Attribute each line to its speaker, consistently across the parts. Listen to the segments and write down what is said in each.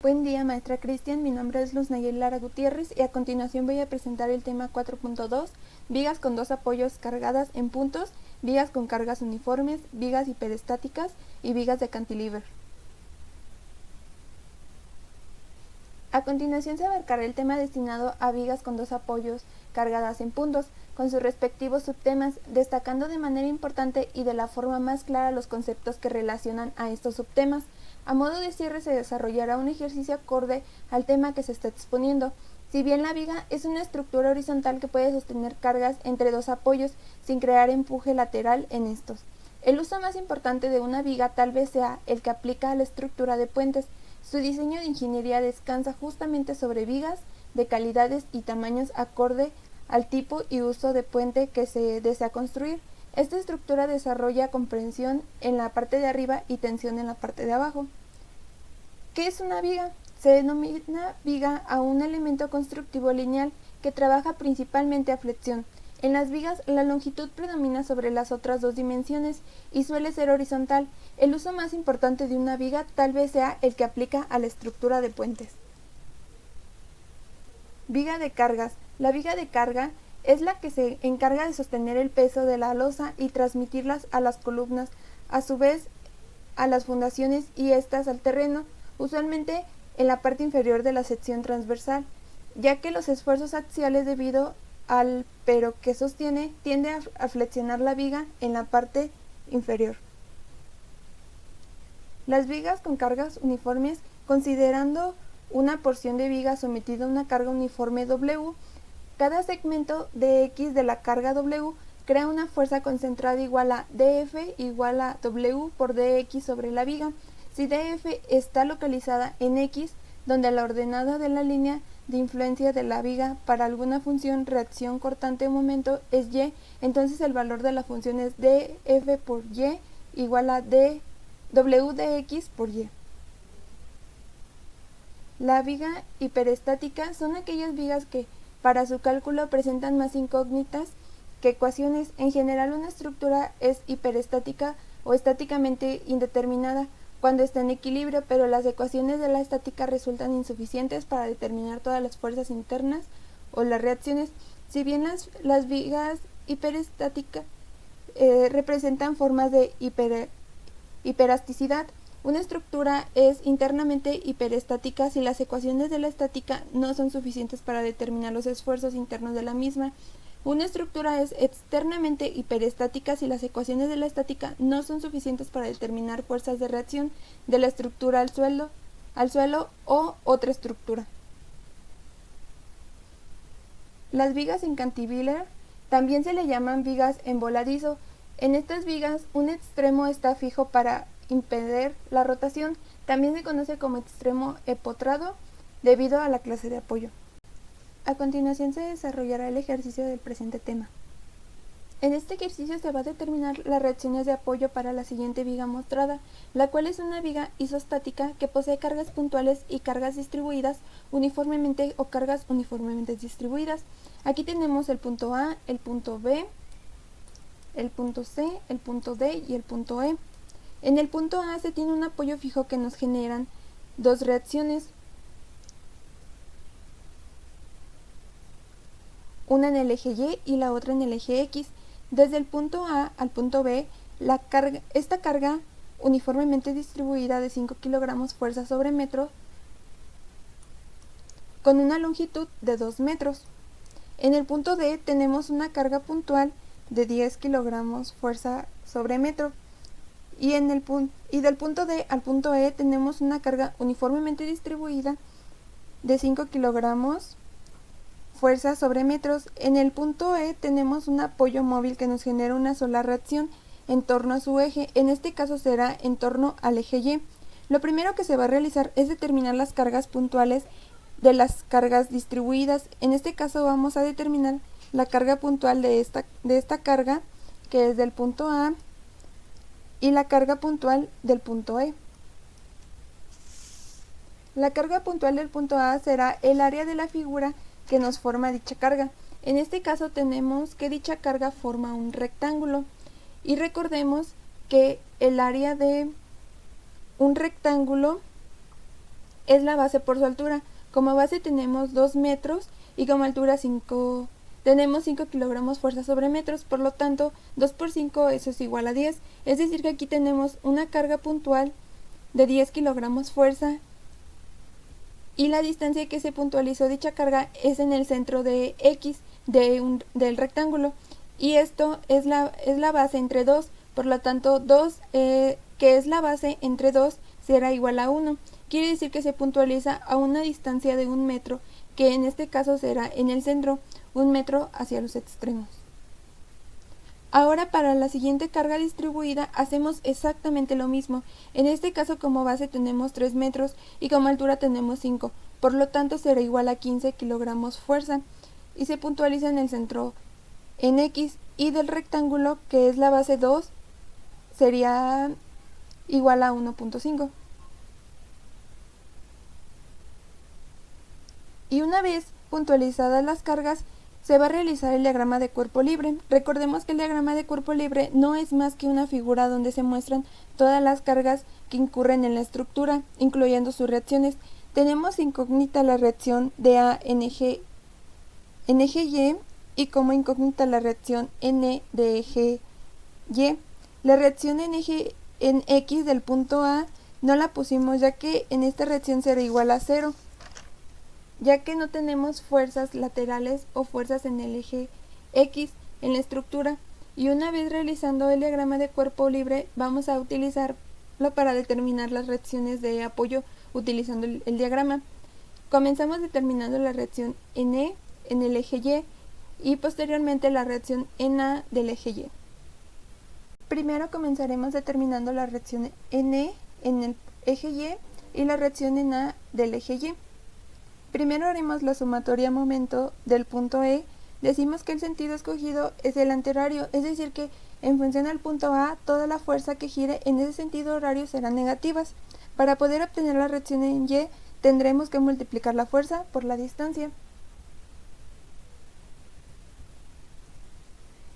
Speaker 1: Buen día, maestra Cristian. Mi nombre es Luz Nayel Lara Gutiérrez y a continuación voy a presentar el tema 4.2, vigas con dos apoyos cargadas en puntos, vigas con cargas uniformes, vigas hiperestáticas y vigas de cantilever. A continuación se abarcará el tema destinado a vigas con dos apoyos cargadas en puntos, con sus respectivos subtemas, destacando de manera importante y de la forma más clara los conceptos que relacionan a estos subtemas. A modo de cierre se desarrollará un ejercicio acorde al tema que se está exponiendo. Si bien la viga es una estructura horizontal que puede sostener cargas entre dos apoyos sin crear empuje lateral en estos. El uso más importante de una viga tal vez sea el que aplica a la estructura de puentes. Su diseño de ingeniería descansa justamente sobre vigas de calidades y tamaños acorde al tipo y uso de puente que se desea construir. Esta estructura desarrolla comprensión en la parte de arriba y tensión en la parte de abajo. ¿Qué es una viga? Se denomina viga a un elemento constructivo lineal que trabaja principalmente a flexión. En las vigas, la longitud predomina sobre las otras dos dimensiones y suele ser horizontal. El uso más importante de una viga tal vez sea el que aplica a la estructura de puentes. Viga de cargas. La viga de carga es la que se encarga de sostener el peso de la losa y transmitirlas a las columnas, a su vez a las fundaciones y estas al terreno, usualmente en la parte inferior de la sección transversal, ya que los esfuerzos axiales debido al pero que sostiene tiende a flexionar la viga en la parte inferior. Las vigas con cargas uniformes, considerando una porción de viga sometida a una carga uniforme W, cada segmento de X de la carga W crea una fuerza concentrada igual a dF igual a W por dx sobre la viga. Si dF está localizada en X, donde la ordenada de la línea de influencia de la viga para alguna función reacción cortante o momento es Y, entonces el valor de la función es dF por Y igual a W dx por Y. La viga hiperestática son aquellas vigas que para su cálculo presentan más incógnitas que ecuaciones. En general, una estructura es hiperestática o estáticamente indeterminada cuando está en equilibrio, pero las ecuaciones de la estática resultan insuficientes para determinar todas las fuerzas internas o las reacciones. Si bien las vigas hiperestáticas representan formas de hiperasticidad, una estructura es internamente hiperestática si las ecuaciones de la estática no son suficientes para determinar los esfuerzos internos de la misma. Una estructura es externamente hiperestática si las ecuaciones de la estática no son suficientes para determinar fuerzas de reacción de la estructura al suelo o otra estructura. Las vigas en cantilever también se le llaman vigas en voladizo. En estas vigas, un extremo está fijo para impedir la rotación. También se conoce como extremo empotrado debido a la clase de apoyo. A continuación se desarrollará el ejercicio del presente tema. En este ejercicio se va a determinar las reacciones de apoyo para la siguiente viga mostrada, la cual es una viga isostática que posee cargas puntuales y cargas distribuidas uniformemente o cargas uniformemente distribuidas. Aquí tenemos el punto A, el punto B, el punto C, el punto D y el punto E. En el punto A se tiene un apoyo fijo que nos generan dos reacciones, una en el eje Y y la otra en el eje X. Desde el punto A al punto B, esta carga uniformemente distribuida de 5 kilogramos fuerza sobre metro con una longitud de 2 metros. En el punto D tenemos una carga puntual de 10 kilogramos fuerza sobre metro. Y del punto D al punto E tenemos una carga uniformemente distribuida de 5 kilogramos fuerza sobre metros. En el punto E tenemos un apoyo móvil que nos genera una sola reacción en torno a su eje. En este caso será en torno al eje Y. Lo primero que se va a realizar es determinar las cargas puntuales de las cargas distribuidas. En este caso vamos a determinar la carga puntual de esta carga, que es del punto A, y la carga puntual del punto E. La carga puntual del punto A será el área de la figura que nos forma dicha carga. En este caso tenemos que dicha carga forma un rectángulo y recordemos que el área de un rectángulo es la base por su altura. Como base tenemos 2 metros y como altura tenemos 5 kilogramos fuerza sobre metros, por lo tanto 2 por 5 eso es igual a 10, es decir que aquí tenemos una carga puntual de 10 kilogramos fuerza y la distancia que se puntualizó dicha carga es en el centro de X del rectángulo y esto es la base entre 2, por lo tanto 2 que es la base entre 2 será igual a 1. Quiere decir que se puntualiza a una distancia de 1 metro, que en este caso será en el centro, 1 metro hacia los extremos. Ahora para la siguiente carga distribuida hacemos exactamente lo mismo. En este caso como base tenemos 3 metros y como altura tenemos 5, por lo tanto será igual a 15 kilogramos fuerza y se puntualiza en el centro en X y del rectángulo que es la base 2 sería igual a 1.5. Y una vez puntualizadas las cargas, se va a realizar el diagrama de cuerpo libre. Recordemos que el diagrama de cuerpo libre no es más que una figura donde se muestran todas las cargas que incurren en la estructura, incluyendo sus reacciones. Tenemos incógnita la reacción de A en eje Y y como incógnita la reacción N de eje Y. La reacción en X del punto A no la pusimos ya que en esta reacción será igual a 0. Ya que no tenemos fuerzas laterales o fuerzas en el eje X en la estructura, y una vez realizando el diagrama de cuerpo libre vamos a utilizarlo para determinar las reacciones de apoyo utilizando el diagrama. Comenzamos determinando la reacción NE en el eje Y y posteriormente la reacción NA del eje Y. Primero comenzaremos determinando la reacción NE en el eje Y la reacción NA del eje Y. Primero haremos la sumatoria momento del punto E. Decimos que el sentido escogido es el antihorario, es decir que en función al punto A, toda la fuerza que gire en ese sentido horario serán negativas. Para poder obtener la reacción en Y, tendremos que multiplicar la fuerza por la distancia.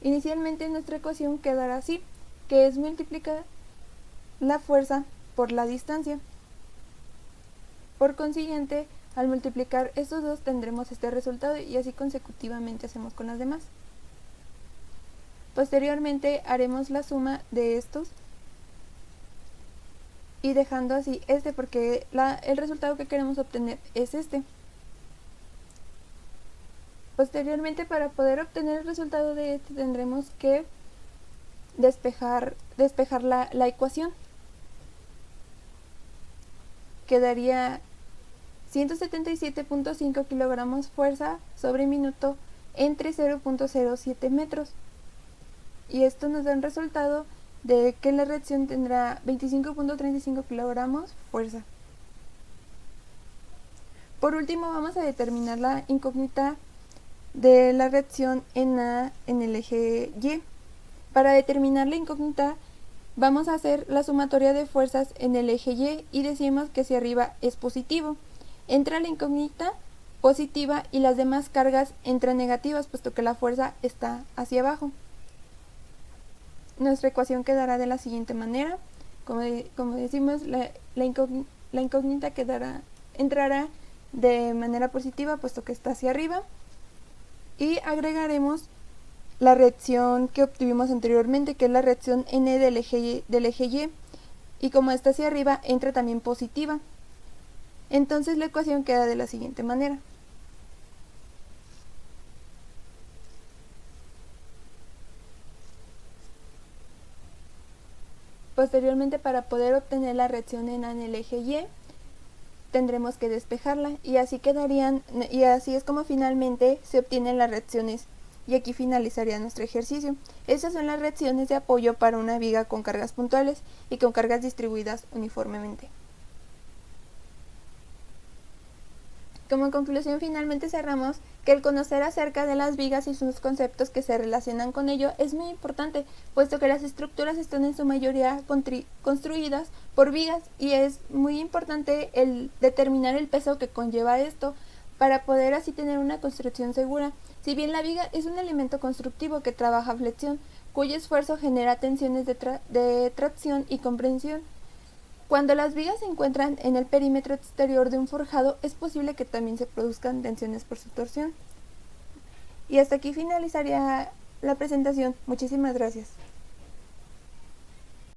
Speaker 1: Inicialmente nuestra ecuación quedará así, que es multiplicar la fuerza por la distancia. Por consiguiente, al multiplicar estos dos tendremos este resultado y así consecutivamente hacemos con las demás. Posteriormente haremos la suma de estos y dejando así este porque el resultado que queremos obtener es este. Posteriormente, para poder obtener el resultado de este tendremos que despejar la ecuación. Quedaría 177.5 kilogramos fuerza sobre minuto entre 0.07 metros. Y esto nos da un resultado de que la reacción tendrá 25.35 kilogramos fuerza. Por último, vamos a determinar la incógnita de la reacción en el eje Y. Para determinar la incógnita, vamos a hacer la sumatoria de fuerzas en el eje Y decimos que si arriba es positivo. Entra la incógnita positiva y las demás cargas entran negativas, puesto que la fuerza está hacia abajo. Nuestra ecuación quedará de la siguiente manera. Como decimos, la incógnita entrará de manera positiva, puesto que está hacia arriba. Y agregaremos la reacción que obtuvimos anteriormente, que es la reacción N del eje Y. Y como está hacia arriba, entra también positiva. Entonces la ecuación queda de la siguiente manera. Posteriormente, para poder obtener la reacción en el eje Y, tendremos que despejarla y así es como finalmente se obtienen las reacciones. Y aquí finalizaría nuestro ejercicio. Estas son las reacciones de apoyo para una viga con cargas puntuales y con cargas distribuidas uniformemente. Como conclusión, finalmente cerramos que el conocer acerca de las vigas y sus conceptos que se relacionan con ello es muy importante, puesto que las estructuras están en su mayoría construidas por vigas y es muy importante el determinar el peso que conlleva esto para poder así tener una construcción segura. Si bien la viga es un elemento constructivo que trabaja flexión, cuyo esfuerzo genera tensiones de tracción y comprensión, Cuando las vigas se encuentran en el perímetro exterior de un forjado, es posible que también se produzcan tensiones por su torsión. Y hasta aquí finalizaría la presentación. Muchísimas gracias.